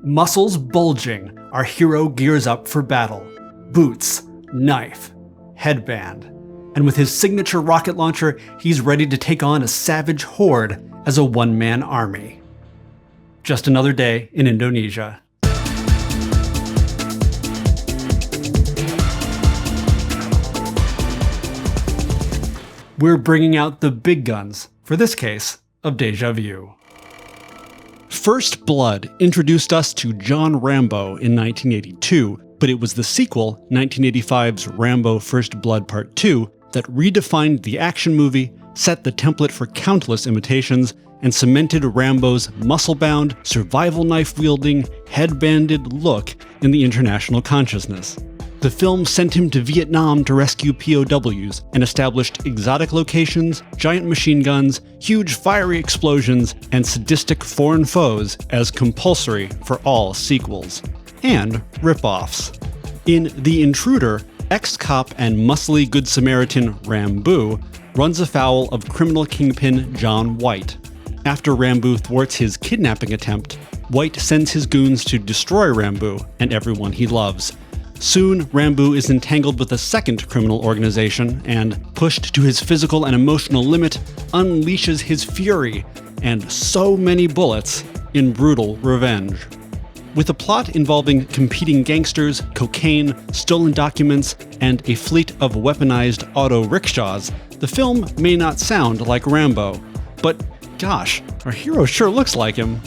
Muscles bulging, our hero gears up for battle. Boots, knife, headband. And with his signature rocket launcher, he's ready to take on a savage horde as a one-man army. Just another day in Indonesia. We're bringing out the big guns, for this case, of Deja View. First Blood introduced us to John Rambo in 1982, but it was the sequel, 1985's Rambo First Blood Part 2, that redefined the action movie, set the template for countless imitations, and cemented Rambo's muscle-bound, survival knife-wielding, headbanded look in the international consciousness. The film sent him to Vietnam to rescue POWs and established exotic locations, giant machine guns, huge fiery explosions, and sadistic foreign foes as compulsory for all sequels. And rip-offs. In The Intruder, ex-cop and muscly Good Samaritan Rambo runs afoul of criminal kingpin John White. After Rambo thwarts his kidnapping attempt, White sends his goons to destroy Rambo and everyone he loves. Soon, Rambo is entangled with a second criminal organization and, pushed to his physical and emotional limit, unleashes his fury and so many bullets in brutal revenge. With a plot involving competing gangsters, cocaine, stolen documents, and a fleet of weaponized auto rickshaws, the film may not sound like Rambo, but gosh, our hero sure looks like him.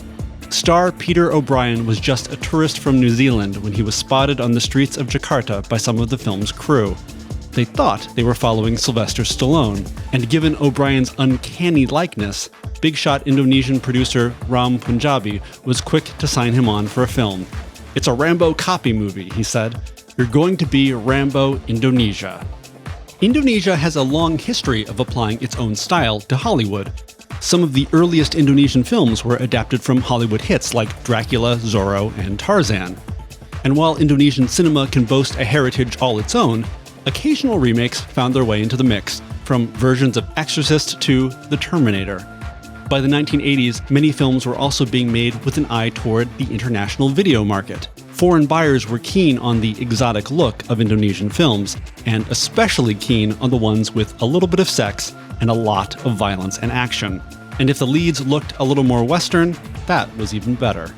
Star Peter O'Brien was just a tourist from New Zealand when he was spotted on the streets of Jakarta by some of the film's crew. They thought they were following Sylvester Stallone, and given O'Brien's uncanny likeness, big shot Indonesian producer Ram Punjabi was quick to sign him on for a film. "It's a Rambo copy movie," he said. "You're going to be Rambo Indonesia." Indonesia has a long history of applying its own style to Hollywood. Some of the earliest Indonesian films were adapted from Hollywood hits like Dracula, Zorro, and Tarzan. And while Indonesian cinema can boast a heritage all its own, occasional remakes found their way into the mix, from versions of Exorcist to The Terminator. By the 1980s, many films were also being made with an eye toward the international video market. Foreign buyers were keen on the exotic look of Indonesian films, and especially keen on the ones with a little bit of sex and a lot of violence and action. And if the leads looked a little more Western, that was even better.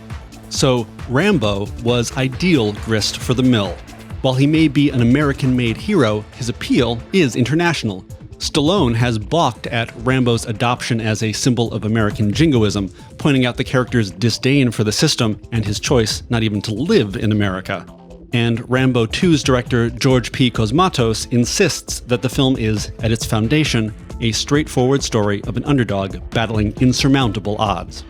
So Rambo was ideal grist for the mill. While he may be an American-made hero, his appeal is international. Stallone has balked at Rambo's adoption as a symbol of American jingoism, pointing out the character's disdain for the system and his choice not even to live in America. And Rambo 2's director George P. Cosmatos insists that the film is, at its foundation, a straightforward story of an underdog battling insurmountable odds.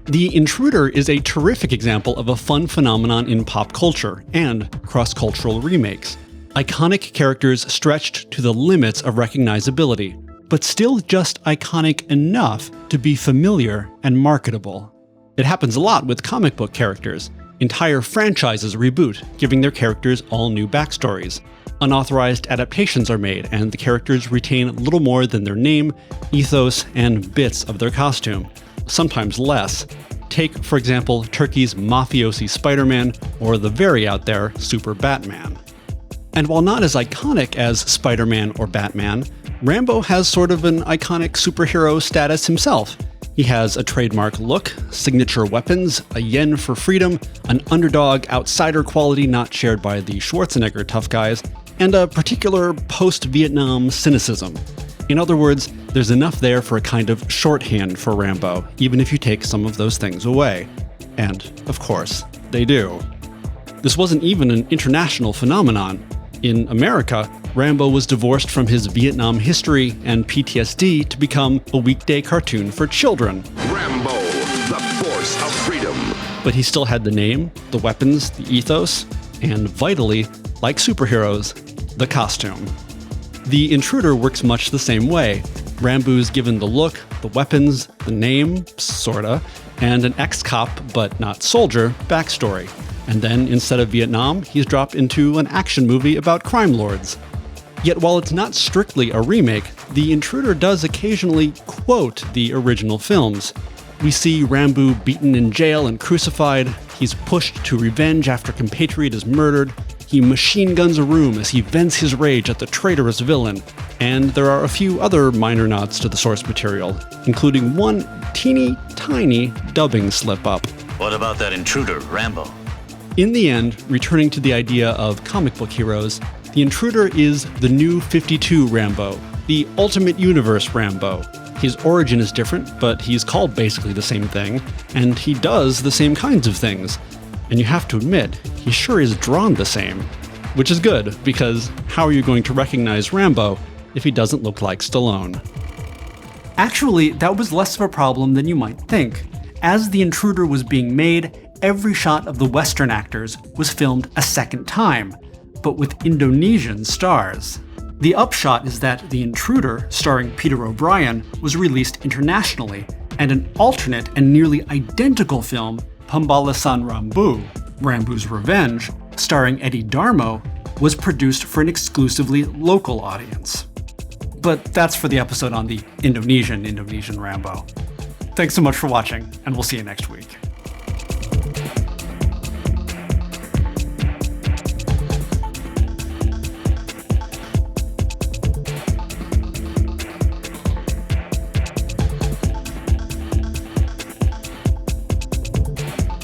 The Intruder is a terrific example of a fun phenomenon in pop culture and cross-cultural remakes. Iconic characters stretched to the limits of recognizability, but still just iconic enough to be familiar and marketable. It happens a lot with comic book characters. Entire franchises reboot, giving their characters all new backstories. Unauthorized adaptations are made, and the characters retain little more than their name, ethos, and bits of their costume. Sometimes less. Take, for example, Turkey's mafiosi Spider-Man, or the very out there Super Batman. And while not as iconic as Spider-Man or Batman, Rambo has sort of an iconic superhero status himself. He has a trademark look, signature weapons, a yen for freedom, an underdog outsider quality not shared by the Schwarzenegger tough guys, and a particular post-Vietnam cynicism. In other words, there's enough there for a kind of shorthand for Rambo, even if you take some of those things away. And, of course, they do. This wasn't even an international phenomenon. In America, Rambo was divorced from his Vietnam history and PTSD to become a weekday cartoon for children. Rambo, the force of freedom. But he still had the name, the weapons, the ethos, and vitally, like superheroes, the costume. The Intruder works much the same way. Rambo's given the look, the weapons, the name, sorta, and an ex-cop, but not soldier, backstory. And then, instead of Vietnam, he's dropped into an action movie about crime lords. Yet while it's not strictly a remake, The Intruder does occasionally quote the original films. We see Rambo beaten in jail and crucified, He's pushed to revenge after compatriot is murdered. He machine guns a room as he vents his rage at the traitorous villain. And there are a few other minor nods to the source material, including one teeny tiny dubbing slip-up. What about that intruder, Rambo? In the end, returning to the idea of comic book heroes, the Intruder is the new 52 Rambo, the Ultimate Universe Rambo. His origin is different, but he's called basically the same thing, and he does the same kinds of things. And you have to admit, he sure is drawn the same. Which is good, because how are you going to recognize Rambo if he doesn't look like Stallone? Actually, that was less of a problem than you might think. As the Intruder was being made, every shot of the Western actors was filmed a second time, but with Indonesian stars. The upshot is that The Intruder, starring Peter O'Brien, was released internationally, and an alternate and nearly identical film, Pembalasan Rambo, Rambo's Revenge, starring Eddie Darmo, was produced for an exclusively local audience. But that's for the episode on the Indonesian Rambo. Thanks so much for watching, and we'll see you next week.